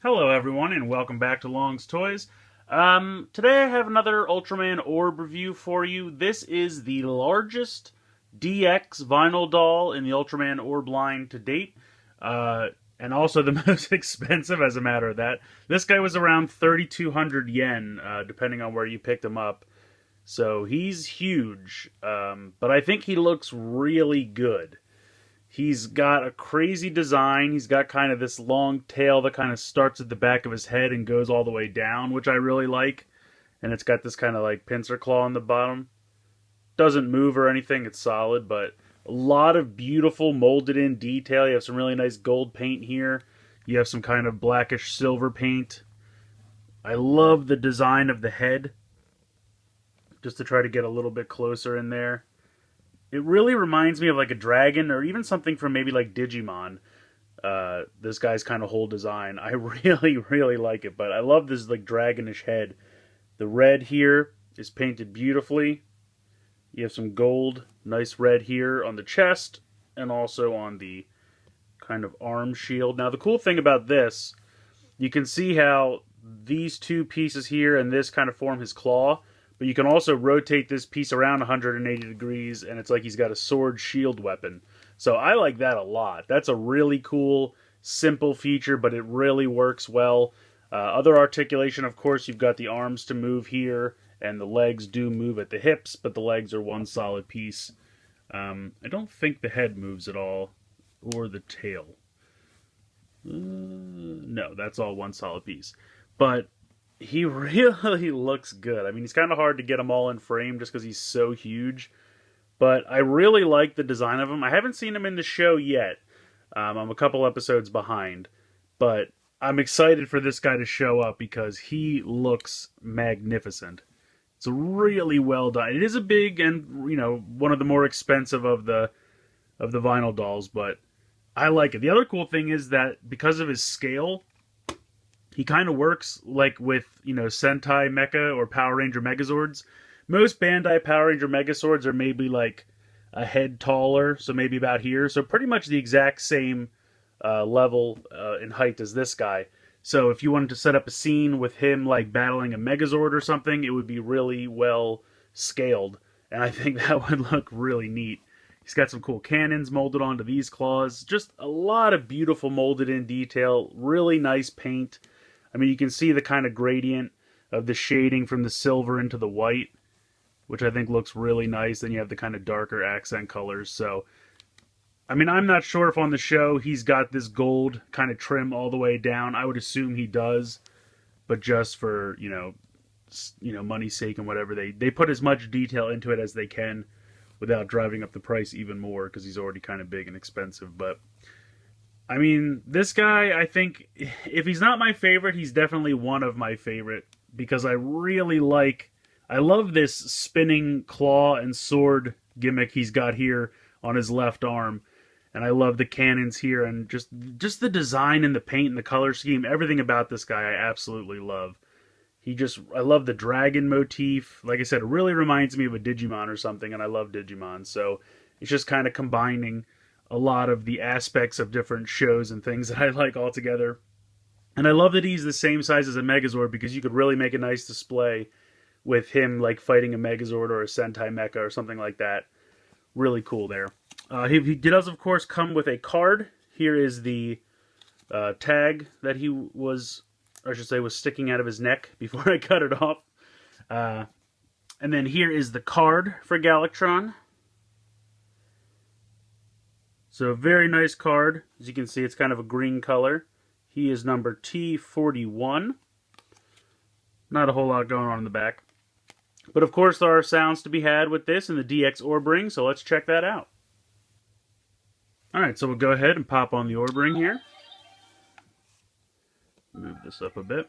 Hello, everyone, and welcome back to Long's Toys. Today I have another Ultraman Orb review for you. This is the largest DX vinyl doll in the Ultraman Orb line to date, and also the most expensive, as a matter of that. This guy was around 3,200 yen, depending on where you picked him up. So he's huge, but I think he looks really good. He's got a crazy design. He's got kind of this long tail that kind of starts at the back of his head and goes all the way down, which I really like. And it's got this kind of like pincer claw on the bottom. Doesn't move or anything, it's solid, but a lot of beautiful molded in detail. You have some really nice gold paint here. You have some kind of blackish silver paint. I love the design of the head. Just to try to get a little bit closer in there. It really reminds me of like a dragon or even something from maybe like Digimon. This guy's kind of whole design. I really like it, but I love this like dragonish head. The red here is painted beautifully. You have some gold, nice red here on the chest and also on the kind of arm shield. Now the cool thing about this, you can see how these two pieces here and this kind of form his claw. But you can also rotate this piece around 180 degrees, and it's like he's got a sword shield weapon. So I like that a lot. That's a really cool, simple feature, but it really works well. Other articulation, of course, you've got the arms to move here, and the legs do move at the hips, but the legs are one solid piece. I don't think the head moves at all, or the tail. No, that's all one solid piece. But he really looks good. I mean, it's kind of hard to get him all in frame just because he's so huge. But I really like the design of him. I haven't seen him in the show yet. I'm a couple episodes behind. But I'm excited for this guy to show up because he looks magnificent. It's really well done. It is a big and, one of the more expensive of the vinyl dolls, but I like it. The other cool thing is that because of his scale, he kind of works like with, Sentai Mecha or Power Ranger Megazords. Most Bandai Power Ranger Megazords are maybe like a head taller, so maybe about here. So pretty much the exact same level in height as this guy. So if you wanted to set up a scene with him like battling a Megazord or something, it would be really well scaled. And I think that would look really neat. He's got some cool cannons molded onto these claws. Just a lot of beautiful molded in detail. Really nice paint. I mean, you can see the kind of gradient of the shading from the silver into the white, which I think looks really nice. Then you have the kind of darker accent colors. So, I mean, I'm not sure if on the show he's got this gold kind of trim all the way down. I would assume he does, but just for, money's sake and whatever, they put as much detail into it as they can without driving up the price even more because he's already kind of big and expensive. But I mean, this guy, I think, if he's not my favorite, he's definitely one of my favorite, because I love this spinning claw and sword gimmick he's got here on his left arm, and I love the cannons here, and just the design and the paint and the color scheme, everything about this guy I absolutely love. I love the dragon motif. Like I said, it really reminds me of a Digimon or something, and I love Digimon, so it's just kind of combining a lot of the aspects of different shows and things that I like all together. And I love that he's the same size as a Megazord, because you could really make a nice display with him like fighting a Megazord or a Sentai Mecha or something like that. Really cool there. He does, of course, come with a card. Here is the tag that he was sticking out of his neck before I cut it off. And then here is the card for Galactron. So a very nice card. As you can see, it's kind of a green color. He is number T41. Not a whole lot going on in the back. But of course there are sounds to be had with this in the DX Orb Ring, so let's check that out. Alright, so we'll go ahead and pop on the Orb Ring here. Move this up a bit.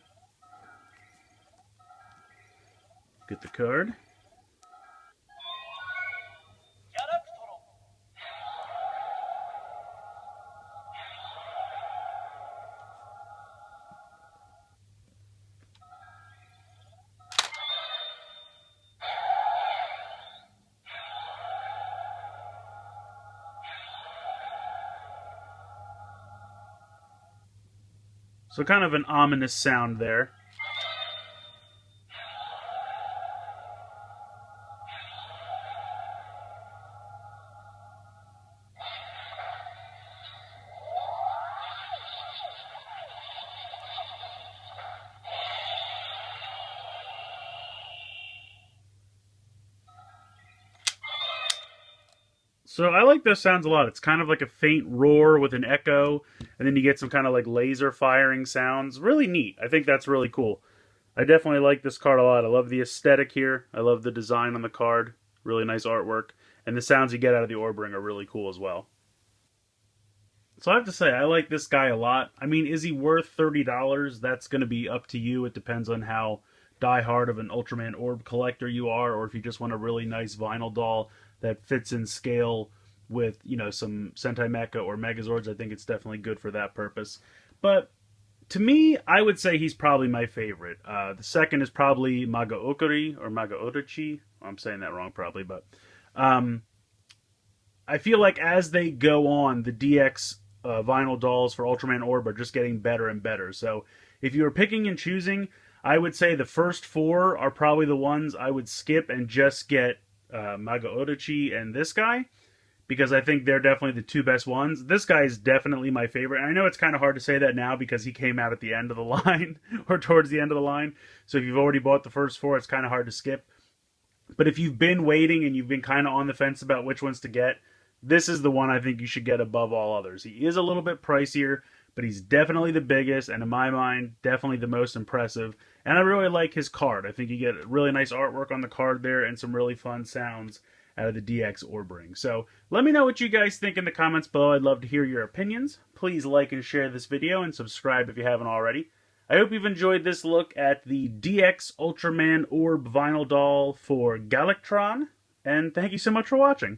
Get the card. So kind of an ominous sound there. So I like those sounds a lot. It's kind of like a faint roar with an echo, and then you get some kind of like laser firing sounds. Really neat. I think that's really cool. I definitely like this card a lot. I love the aesthetic here. I love the design on the card. Really nice artwork. And the sounds you get out of the orb ring are really cool as well. So I have to say, I like this guy a lot. I mean, is he worth $30? That's going to be up to you. It depends on how die-hard of an Ultraman orb collector you are, or if you just want a really nice vinyl doll that fits in scale with, you know, some Sentai Mecha or Megazords. I think it's definitely good for that purpose. But to me, I would say he's probably my favorite. The second is probably Magaokuri or Magaodachi. I'm saying that wrong probably, but I feel like as they go on, the DX vinyl dolls for Ultraman Orb are just getting better and better. So if you were picking and choosing, I would say the first four are probably the ones I would skip and just get Maga Odachi and this guy, because I think they're definitely the two best ones. This guy is definitely my favorite. And I know it's kind of hard to say that now because he came out at the end of the line or towards the end of the line. So if you've already bought the first four, it's kind of hard to skip. But if you've been waiting and you've been kind of on the fence about which ones to get, this is the one I think you should get above all others. He is a little bit pricier, but he's definitely the biggest, and in my mind, definitely the most impressive. And I really like his card. I think you get really nice artwork on the card there and some really fun sounds out of the DX Orb Ring. So let me know what you guys think in the comments below. I'd love to hear your opinions. Please like and share this video and subscribe if you haven't already. I hope you've enjoyed this look at the DX Ultraman Orb vinyl doll for Galactron, and thank you so much for watching.